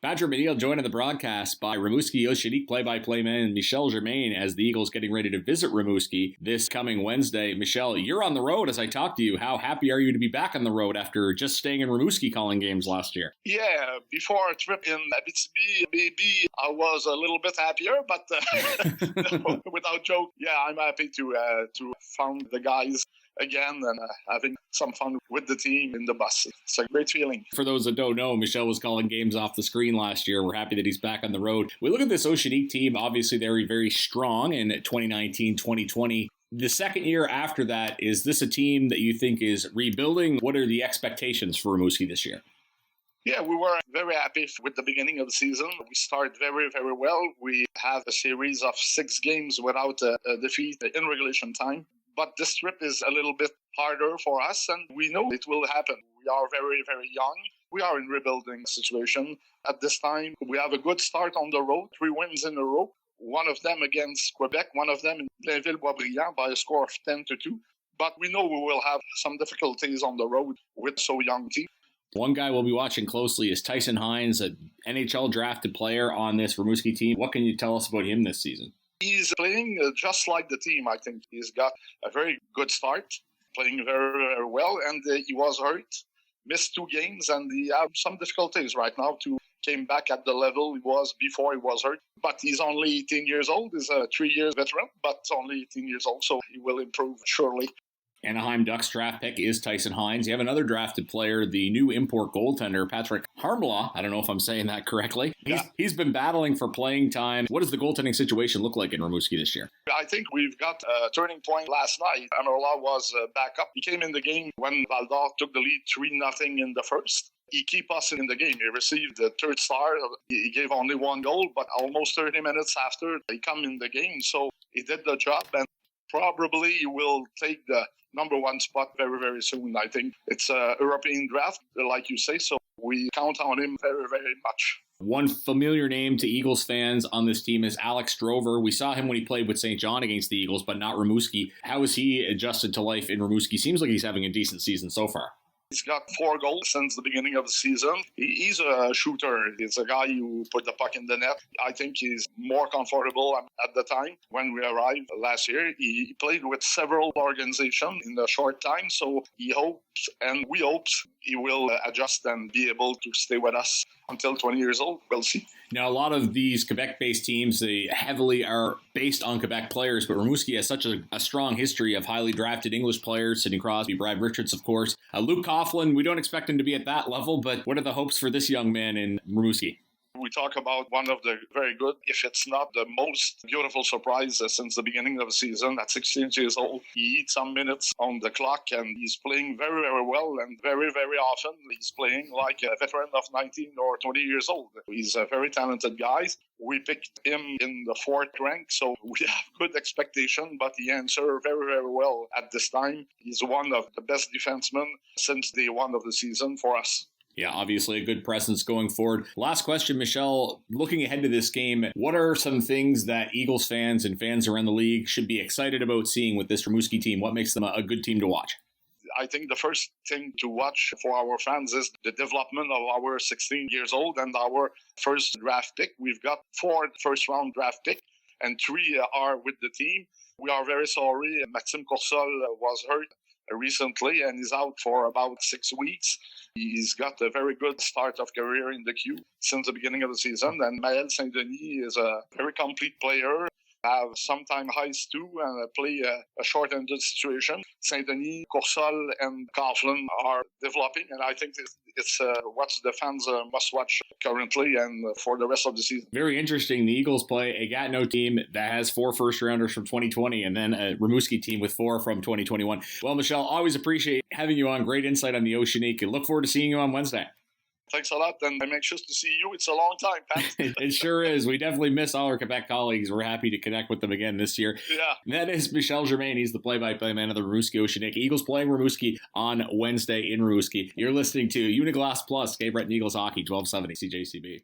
Patrick McNeil joined in the broadcast by Rimouski Oceanic play-by-play man Michel Germain as the Eagles getting ready to visit Rimouski this coming Wednesday. Michel, you're on the road as I talk to you. How happy are you to be back on the road after just staying in Rimouski calling games last year? Yeah, before our trip in Abitibi, maybe I was a little bit happier, but no, without joke, yeah, I'm happy to found the guys again and having some fun with the team in the bus. It's a great feeling. For those that don't know, Michel was calling games off the screen last year. We're happy that he's back on the road. We look at this Oceanic team. Obviously, they're very strong in 2019-2020. The second year after that, is this a team that you think is rebuilding? What are the expectations for Rimouski this year? Yeah, we were very happy with the beginning of the season. We started very, very well. We have a series of 6 games without a defeat in regulation time. But this trip is a little bit harder for us, and we know it will happen. We are very, very young. We are in rebuilding situation. At this time, we have a good start on the road, 3 wins in a row. One of them against Quebec, one of them in Blainville-Boisbriand by a score of 10-2. But we know we will have some difficulties on the road with so young team. One guy we'll be watching closely is Tyson Hinds, an NHL drafted player on this Rimouski team. What can you tell us about him this season? He's playing just like the team, I think. He's got a very good start, playing very, very well, and he was hurt, missed 2 games, and he has some difficulties right now to came back at the level he was before he was hurt. But he's only 18 years old. He's a 3-year veteran, but only 18 years old, so he will improve surely. Anaheim Ducks draft pick is Tyson Hinds. You have another drafted player, the new import goaltender, Patrick Harmlaw. I don't know if I'm saying that correctly. He's been battling for playing time. What does the goaltending situation look like in Rimouski this year? I think we've got a turning point last night. Harmlaw was back up. He came in the game when Val-d'Or took the lead 3-0 in the first. He kept us in the game. He received the 3rd star. He gave only 1 goal, but almost 30 minutes after, he come in the game. So he did the job, and probably he will take the number 1 spot very, very soon. I think it's a European draft, like you say, so we count on him very, very much. One familiar name to Eagles fans on this team is Alex Drover. We saw him when he played with St. John against the Eagles, but not Rimouski. How has he adjusted to life in Rimouski? Seems like he's having a decent season so far. He's got 4 goals since the beginning of the season. He's a shooter. He's a guy who put the puck in the net. I think he's more comfortable at the time. When we arrived last year, he played with several organizations in a short time. So he hopes, and we hope, he will adjust and be able to stay with us until 20 years old. We'll see. Now, a lot of these Quebec-based teams, they heavily are based on Quebec players, but Rimouski has such a strong history of highly drafted English players, Sidney Crosby, Brad Richards, of course. Luke Coughlin, we don't expect him to be at that level, but what are the hopes for this young man in Rimouski? We talk about one of the very good, if it's not the most beautiful surprise since the beginning of the season. At 16 years old, he eats some minutes on the clock, and he's playing very, very well, and very, very often he's playing like a veteran of 19 or 20 years old. He's a very talented guy. We picked him in the 4th rank, so we have good expectation, but he answered very, very well at this time. He's one of the best defensemen since day 1 of the season for us. Yeah, obviously a good presence going forward. Last question, Michel. Looking ahead to this game, what are some things that Eagles fans and fans around the league should be excited about seeing with this Rimouski team? What makes them a good team to watch? I think the first thing to watch for our fans is the development of our 16 years old and our first draft pick. We've got 4 first-round draft picks, and 3 are with the team. We are very sorry. Maxime Coursol was hurt recently and is out for about 6 weeks. He's got a very good start of career in the queue since the beginning of the season. And Michel St-Denis is a very complete player. Have sometime highs too and play a short-ended situation. St-Denis, Coursol, and Coughlin are developing, and I think it's what the fans must watch currently and for the rest of the season. Very interesting. The Eagles play a Gatineau team that has 4 first-rounders from 2020 and then a Rimouski team with 4 from 2021. Well, Michel, always appreciate having you on. Great insight on the Oceanic. Look forward to seeing you on Wednesday. Thanks a lot, and I'm anxious to see you. It's a long time, Pat. It sure is. We definitely miss all our Quebec colleagues. We're happy to connect with them again this year. Yeah. That is Michel Germain. He's the play-by-play man of the Rimouski Oceanic. Eagles playing Rimouski on Wednesday in Rimouski. You're listening to Uniglass Plus, Gay Brett and Eagles Hockey, 1270 CJCB.